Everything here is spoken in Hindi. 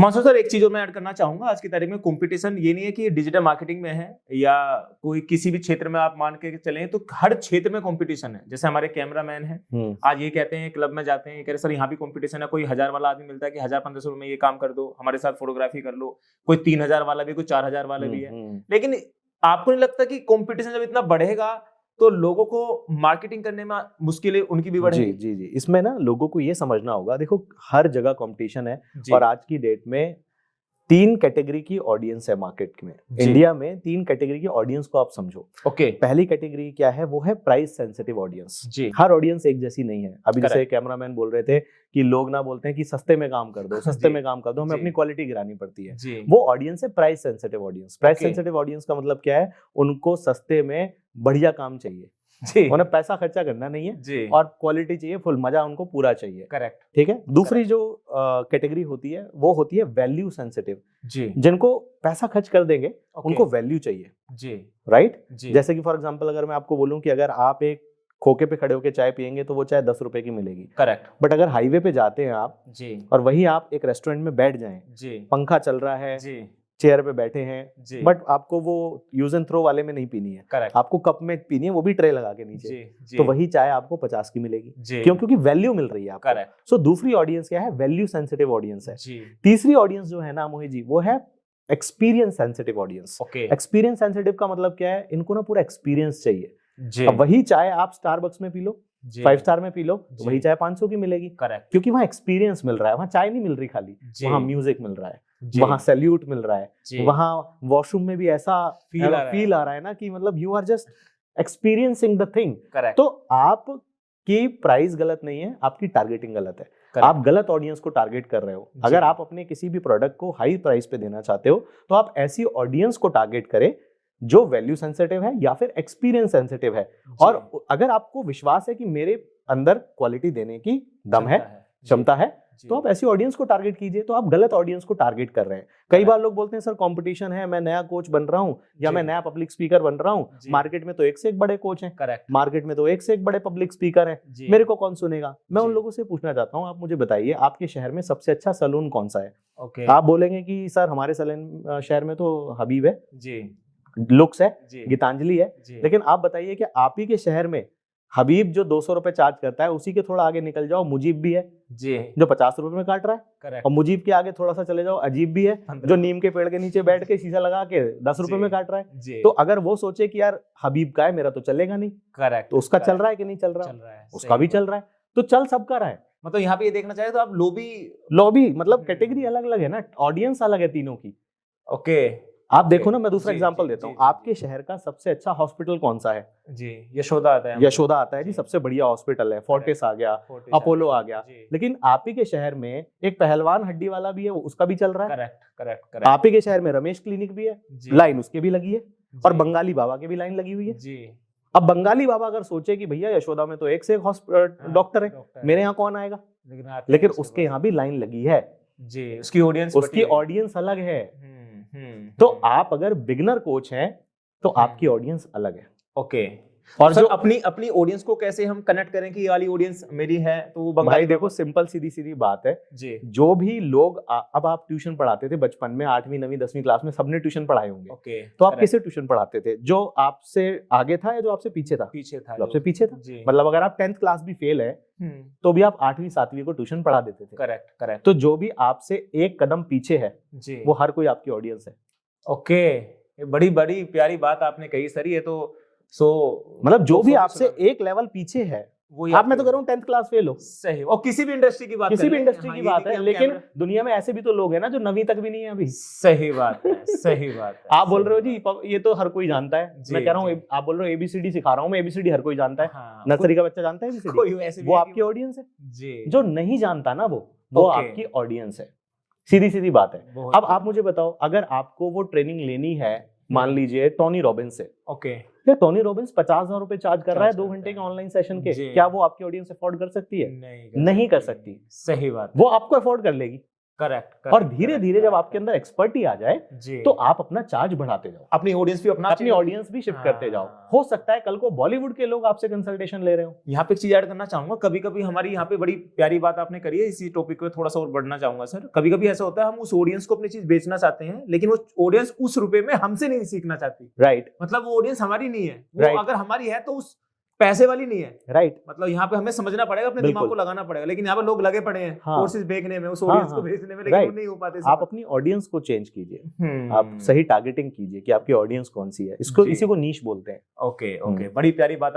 सुमांशु सर, एक चीज और मैं ऐड करना चाहूंगा। आज की तारीख में कंपटीशन ये नहीं है कि डिजिटल मार्केटिंग में है या कोई किसी भी क्षेत्र में आप मान के चलें, तो हर क्षेत्र में कंपटीशन है। जैसे हमारे कैमरामैन हैं, आज ये कहते हैं क्लब में जाते हैं, कह रहे सर यहाँ भी कंपटीशन है। कोई 1000 वाला आदमी मिलता है कि 1000-1500 में ये काम कर दो, हमारे साथ फोटोग्राफी कर लो। कोई 3000 वाला भी, कोई 4000 वाला भी है। लेकिन आपको नहीं लगता कि कंपटीशन जब इतना बढ़ेगा तो लोगों को मार्केटिंग करने में मुश्किलें उनकी भी बढ़ेगी? जी जी जी, इसमें ना लोगों को ये समझना होगा, देखो हर जगह कंपटीशन है और आज की डेट में 3 कैटेगरी की ऑडियंस है मार्केट में। इंडिया में 3 कैटेगरी की ऑडियंस को आप समझो। पहली कैटेगरी क्या है, वो है प्राइस सेंसिटिव ऑडियंस। हर ऑडियंस एक जैसी नहीं है। अभी जैसे कैमरामैन बोल रहे थे कि लोग ना बोलते हैं कि सस्ते में काम कर दो, सस्ते में काम कर दो, हमें अपनी क्वालिटी गिरानी पड़ती है। वो ऑडियंस है price sensitive audience. Price sensitive audience का मतलब क्या है, उनको सस्ते में बढ़िया काम चाहिए जी, उन्हें पैसा खर्चा करना नहीं है जी, और क्वालिटी चाहिए, फुल मजा उनको पूरा चाहिए। करेक्ट, ठीक है। दूसरी जो कैटेगरी होती है वो होती है वैल्यू सेंसिटिव जी, जिनको पैसा खर्च कर देंगे उनको वैल्यू चाहिए जी, राइट। जैसे कि फॉर एग्जांपल अगर मैं आपको बोलूं कि अगर आप एक खोके पे खड़े होकर चाय पियेंगे तो वो चाय 10 रुपए की मिलेगी। करेक्ट। बट अगर हाईवे पे जाते हैं आप जी, और वही आप एक रेस्टोरेंट में बैठ जाएं जी, पंखा चल रहा है जी, चेयर पे बैठे हैं, बट आपको वो यूज एंड थ्रो वाले में नहीं पीनी है। Correct. आपको कप में पीनी है, वो भी ट्रे लगा के नीचे जी, तो वही चाय आपको 50 की मिलेगी। क्यों? क्योंकि वैल्यू मिल रही है आपको। सो दूसरी ऑडियंस क्या है, वैल्यू सेंसिटिव ऑडियंस है जी। तीसरी ऑडियंस जो है ना मोहित जी, वो है experience sensitive audience. Experience sensitive का मतलब क्या है, इनको ना पूरा एक्सपीरियंस चाहिए। अब वही चाय आप स्टारबक्स में पी लो, 5 स्टार में पी लो, तो वही चाय 500 की मिलेगी। करेक्ट, क्योंकि वहाँ एक्सपीरियंस मिल रहा है, वहाँ चाय नहीं मिल रही खाली, वहाँ म्यूजिक मिल रहा है, वहाँ सैल्यूट मिल रहा है, वहाँ वॉशरूम में भी ऐसा फील आ रहा है ना कि मतलब you are just experiencing the thing. तो आपकी प्राइस गलत नहीं है, आपकी टारगेटिंग गलत है। आप गलत ऑडियंस को टारगेट कर रहे हो। अगर आप अपने किसी भी प्रोडक्ट को हाई प्राइस पे देना चाहते हो तो आप ऐसी ऑडियंस को टारगेट करें जो वैल्यू सेंसिटिव है या फिर एक्सपीरियंस सेंसिटिव है। और अगर आपको विश्वास है कि मेरे अंदर क्वालिटी देने की दम है, क्षमता है, तो आप ऐसी ऑडियंस को टारगेट कीजिए। तो आप गलत ऑडियंस को टारगेट कर रहे हैं। कई बार लोग बोलते हैं सर कंपटीशन है, मैं नया कोच बन रहा हूं या मैं नया पब्लिक स्पीकर बन रहा हूं, मार्केट में तो एक से एक बड़े कोच हैं, मार्केट में तो एक से एक बड़े पब्लिक स्पीकर हैं, मेरे को कौन सुनेगा। मैं उन लोगों से पूछना चाहता हूं, आप मुझे बताइए आपके शहर में सबसे अच्छा सैलून कौन सा है? आप बोलेंगे कि सर हमारे शहर में तो हबीब है जी, लुक्स है, गीतांजलि है। लेकिन आप बताइए कि आप ही के शहर में हबीब जो 200 रुपए चार्ज करता है, उसी के थोड़ा आगे निकल जाओ मुजीब भी है जी, जो 50 रुपए में काट रहा है। Correct. और मुजीब के आगे थोड़ा सा चले जाओ अजीब भी है, जो नीम के पेड़ के नीचे बैठ के शीशा लगा के 10 रुपए में काट रहा है। तो अगर वो सोचे कि यार हबीब का है, मेरा तो चलेगा नहीं। करेक्ट। तो उसका चल रहा है कि नहीं चल रहा है? उसका भी चल रहा है, तो चल सबका रहा है। मतलब यहाँ पे ये देखना चाहिए तो आप लॉबी मतलब कैटेगरी अलग अलग है ना, ऑडियंस अलग है तीनों की। ओके, आप देखो ना, मैं दूसरा एग्जांपल देता हूँ। आपके शहर का सबसे अच्छा हॉस्पिटल कौन सा है? जी, यशोदा आता है। यशोदा आता है जी, सबसे बढ़िया हॉस्पिटल है। फोर्टिस आ गया, अपोलो आ गया। लेकिन आप ही के शहर में एक पहलवान हड्डी वाला भी है, उसका भी चल रहा है। करेक्ट। आप ही के शहर में रमेश क्लिनिक भी है, लाइन उसके भी लगी है, और बंगाली बाबा की भी लाइन लगी हुई है जी। अब बंगाली बाबा अगर सोचे कि भैया यशोदा में तो एक से एक डॉक्टर है, मेरे यहाँ कौन आएगा, लेकिन उसके यहाँ भी लाइन लगी है जी, उसकी ऑडियंस अलग है। तो आप अगर बिगिनर कोच हैं तो आपकी ऑडियंस अलग है। ओके, और जो अपनी ऑडियंस को कैसे हम कनेक्ट करें कि ये वाली ऑडियंस मेरी है, तो वो भाई देखो सिंपल सीधी बात है जी। जो भी लोग अब आप ट्यूशन पढ़ाते थे बचपन में, 8वीं 9वीं 10वीं क्लास में सबने ट्यूशन पढ़ाए होंगे। ओके, तो आप किसे ट्यूशन पढ़ाते थे? जो आपसे आगे था या जो आपसे पीछे था? आपसे पीछे था। मतलब अगर आप 10th क्लास भी फेल है तो भी आप 8वीं 7वीं को ट्यूशन पढ़ा देते थे। करेक्ट। तो जो भी आपसे एक कदम पीछे है वो हर कोई आपकी ऑडियंस है। ओके, बड़ी प्यारी बात आपने कही सर। ये तो मतलब जो भी आपसे एक लेवल पीछे है, आप मैं तो कह रहा हूँ 10th क्लास फेल हो, सही। और किसी भी इंडस्ट्री की बात है, लेकिन दुनिया में ऐसे भी तो लोग हैं ना जो 9वीं तक भी नहीं है अभी। सही बात है। आप बोल रहे हो जी ये तो हर कोई जानता है, मैं कह रहा हूँ आप बोल रहे हो ABCD सिखा रहा हूँ मैं, ABCD हर कोई जानता है। नर्सरी का बच्चा जानता है ABCD, वो आपकी ऑडियंस है जी। जो नहीं जानता ना वो आपकी ऑडियंस है। सीधी बात है। अब आप मुझे बताओ, अगर आपको वो ट्रेनिंग लेनी है, मान लीजिए टोनी रॉबिन्स से, ओके, टोनी रॉबिन्स 50,000 रुपए चार्ज कर रहा है 2 घंटे के ऑनलाइन सेशन के, क्या वो आपकी ऑडियंस अफोर्ड कर सकती है? नहीं कर सकती। सही बात। वो आपको अफोर्ड कर लेगी, करेक्ट। और धीरे धीरे जब आपके अंदर एक्सपर्टी आ जाए तो आप अपना चार्ज बढ़ाते जाओ, अपनी ऑडियंस भी शिफ्ट करते जाओ। हो सकता है कल को बॉलीवुड के लोग आपसे कंसल्टेशन ले रहे हो। यहाँ पे एक चीज ऐड करना चाहूंगा, कभी कभी हमारी यहाँ पे बड़ी प्यारी बात आपने करी है, इसी टॉपिक पे थोड़ा सा और बढ़ना चाहूंगा सर। कभी कभी ऐसा होता है हम उस ऑडियंस को अपनी चीज बेचना चाहते हैं, लेकिन वो ऑडियंस उस रुपए में हमसे नहीं सीखना चाहती। राइट। मतलब वो ऑडियंस हमारी नहीं है, वो अगर हमारी है तो उस पैसे वाली नहीं है। राइट। मतलब यहाँ पे हमें समझना पड़ेगा, अपने दिमाग को लगाना पड़ेगा। लेकिन यहाँ पे लोग लगे पड़े हैं कोर्सेज बेचने में, उस ऑडियंस को भेजने में, लेकिन वो नहीं हो पाते। आप अपनी ऑडियंस को चेंज कीजिए, आप सही टारगेटिंग कीजिए कि आपकी ऑडियंस कौन सी है। इसी को नीश बोलते हैं। ओके, बड़ी प्यारी बात।